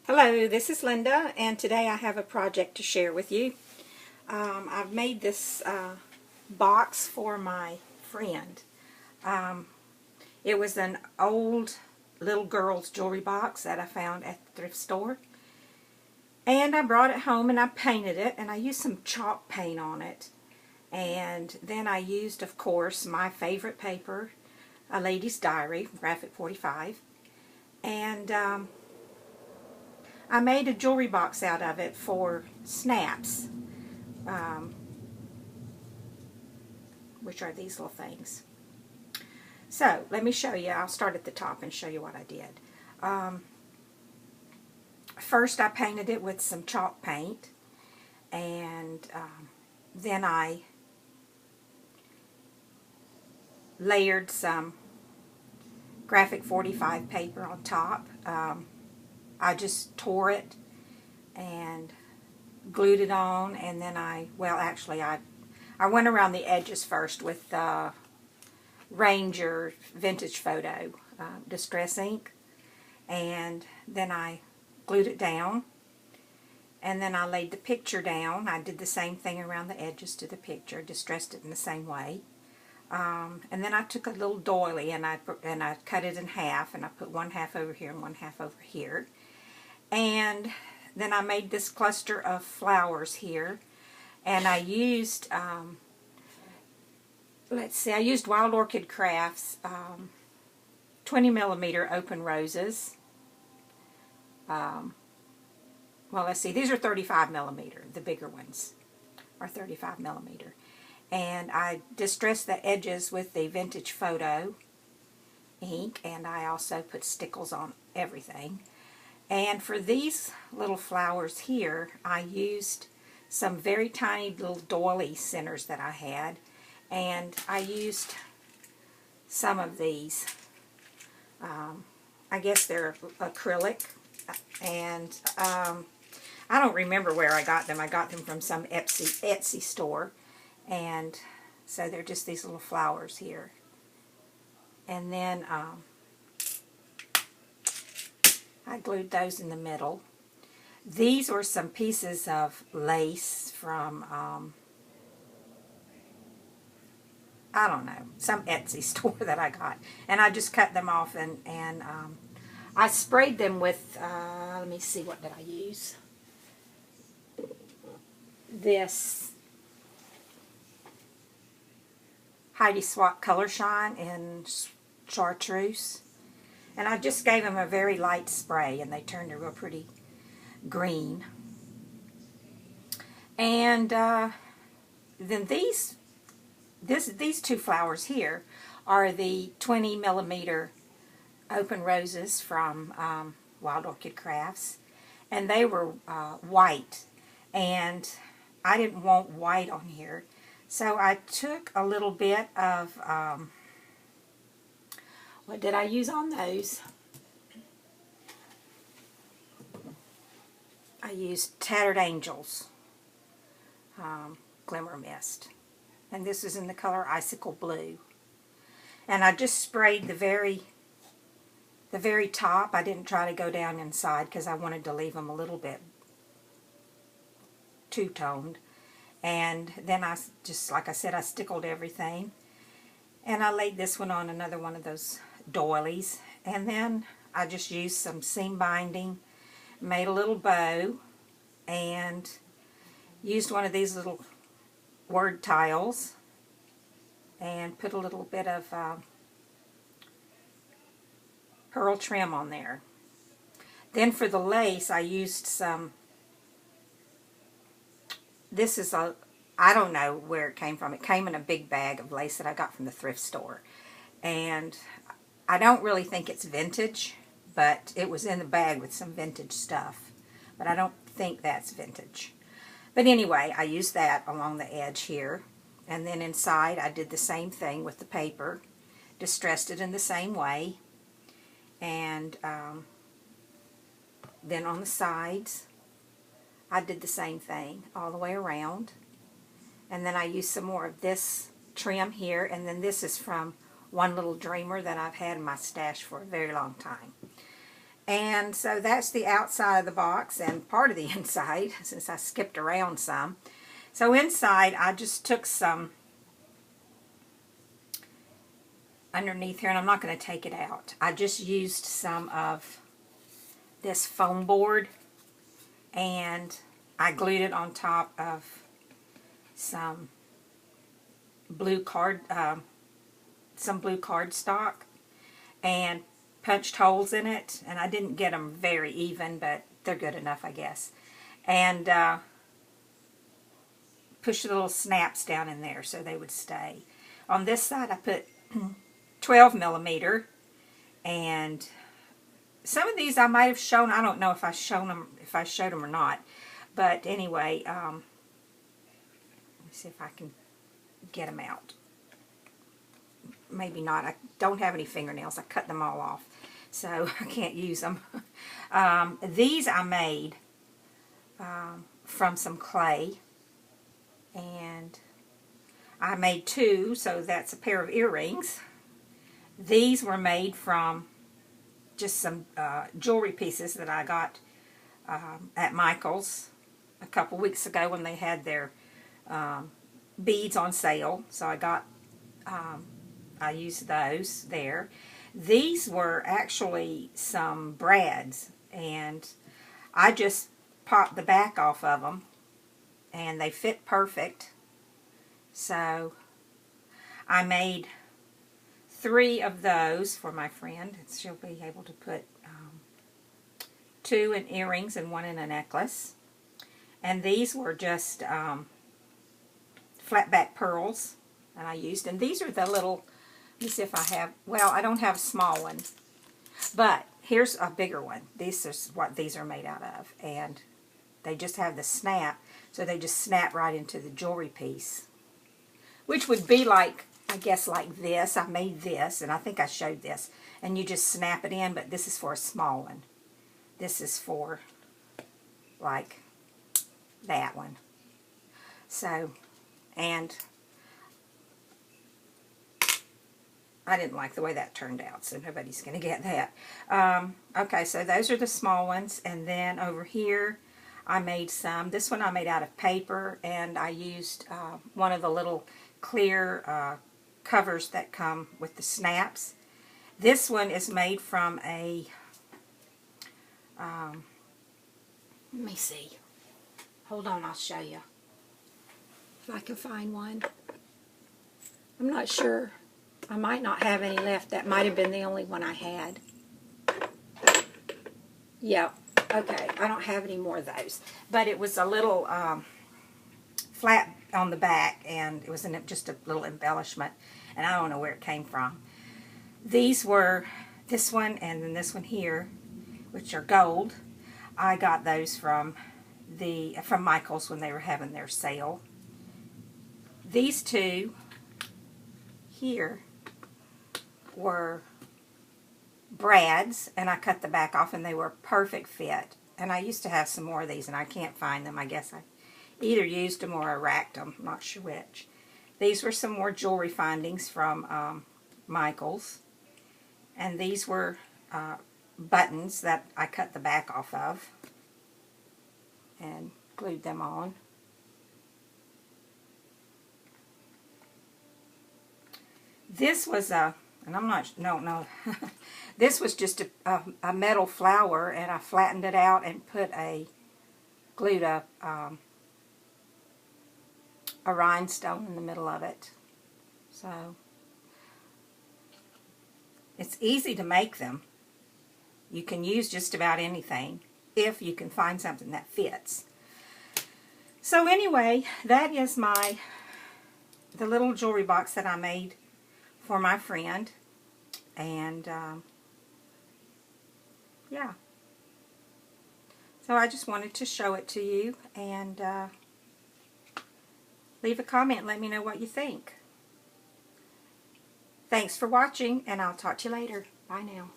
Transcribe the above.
Hello, this is Linda, and today I have a project to share with you. I've made this box for my friend. It was an old little girl's jewelry box that I found at the thrift store. And I brought it home and I painted it, and I used some chalk paint on it. And then I used, of course, my favorite paper, A Lady's Diary, Graphic 45. And I made a jewelry box out of it for snaps, which are these little things. So let me show you. I'll start at the top and show you what I did. First I painted it with some chalk paint, and then I layered some Graphic 45 paper on top. I just tore it and glued it on, and then I went around the edges first with Ranger Vintage Photo Distress ink, and then I glued it down, and then I laid the picture down. I did the same thing around the edges to the picture, distressed it in the same way. And then I took a little doily and I cut it in half, and I put one half over here and one half over here. And then I made this cluster of flowers here, and I used, I used Wild Orchid Crafts 20mm open roses. These are 35mm, the bigger ones are 35mm. And I distressed the edges with the Vintage Photo ink, and I also put stickles on everything. And for these little flowers here, I used some very tiny little doily centers that I had, and I used some of these. I guess they're acrylic, and I don't remember where I got them. I got them from some Etsy store, and so they're just these little flowers here. And then I glued those in the middle. These were some pieces of lace from, I don't know, some Etsy store that I got. And I just cut them off, and I sprayed them with, let me see, what did I use? This Heidi Swapp Color Shine in Chartreuse. And I just gave them a very light spray, and they turned a real pretty green. And then these two flowers here are the 20mm open roses from Wild Orchid Crafts, and they were white, and I didn't want white on here, so I took a little bit of what did I use on those? I used Tattered Angels Glimmer Mist. And this is in the color Icicle Blue. And I just sprayed the very top. I didn't try to go down inside because I wanted to leave them a little bit two-toned. And then I just, like I said, I stickled everything. And I laid this one on another one of those doilies, and then I just used some seam binding, made a little bow, and used one of these little word tiles and put a little bit of pearl trim on there. Then for the lace, I used some, this is a, I don't know where it came from. It came in a big bag of lace that I got from the thrift store. And I don't really think it's vintage, but it was in the bag with some vintage stuff. But I don't think that's vintage. But anyway, I used that along the edge here. And then inside I did the same thing with the paper. Distressed it in the same way. And then on the sides, I did the same thing all the way around. And then I used some more of this trim here, and then this is from One Little Dreamer that I've had in my stash for a very long time. And so that's the outside of the box and part of the inside, since I skipped around some. So inside, I just took some underneath here, and I'm not going to take it out. I just used some of this foam board, and I glued it on top of some blue cardstock, and punched holes in it. And I didn't get them very even, but they're good enough, I guess. And pushed the little snaps down in there so they would stay. On this side, I put 12 millimeter, and some of these I might have shown. I don't know if I showed them or not. But anyway, let me see if I can get them out. Maybe not. I don't have any fingernails. I cut them all off, so I can't use them. These I made from some clay, and I made two, so that's a pair of earrings. These were made from just some jewelry pieces that I got at Michael's a couple weeks ago when they had their beads on sale. So I used those there. These were actually some brads, and I just popped the back off of them, and they fit perfect. So I made 3 of those for my friend. She'll be able to put 2 in earrings and 1 in a necklace. And these were just flat back pearls that I used. And these are the little, let me see if I have, well, I don't have a small one, but here's a bigger one. This is what these are made out of. And they just have the snap, so they just snap right into the jewelry piece, which would be like, I guess, like this. I made this, and I think I showed this, and you just snap it in, but this is for a small one. This is for like that one. So, and I didn't like the way that turned out, so nobody's going to get that. Okay, so those are the small ones, and then over here I made some. This one I made out of paper, and I used one of the little clear covers that come with the snaps. This one is made from a, let me see. Hold on, I'll show you. If I can find one. I'm not sure. I might not have any left. That might have been the only one I had. Yep. Okay, I don't have any more of those. But it was a little flat on the back, and it was just a little embellishment, and I don't know where it came from. These were this one and then this one here, which are gold. I got those from Michael's when they were having their sale. These two here were brads, and I cut the back off, and they were a perfect fit. And I used to have some more of these, and I can't find them. I guess I either used them or I racked them. I'm not sure which. These were some more jewelry findings from Michael's. And these were buttons that I cut the back off of and glued them on. This was a, and I'm not, no, this was just a metal flower, and I flattened it out and put glued a rhinestone in the middle of it. So it's easy to make them. You can use just about anything if you can find something that fits. So anyway, that is the little jewelry box that I made for my friend. And yeah. So I just wanted to show it to you, and leave a comment and let me know what you think. Thanks for watching, and I'll talk to you later. Bye now.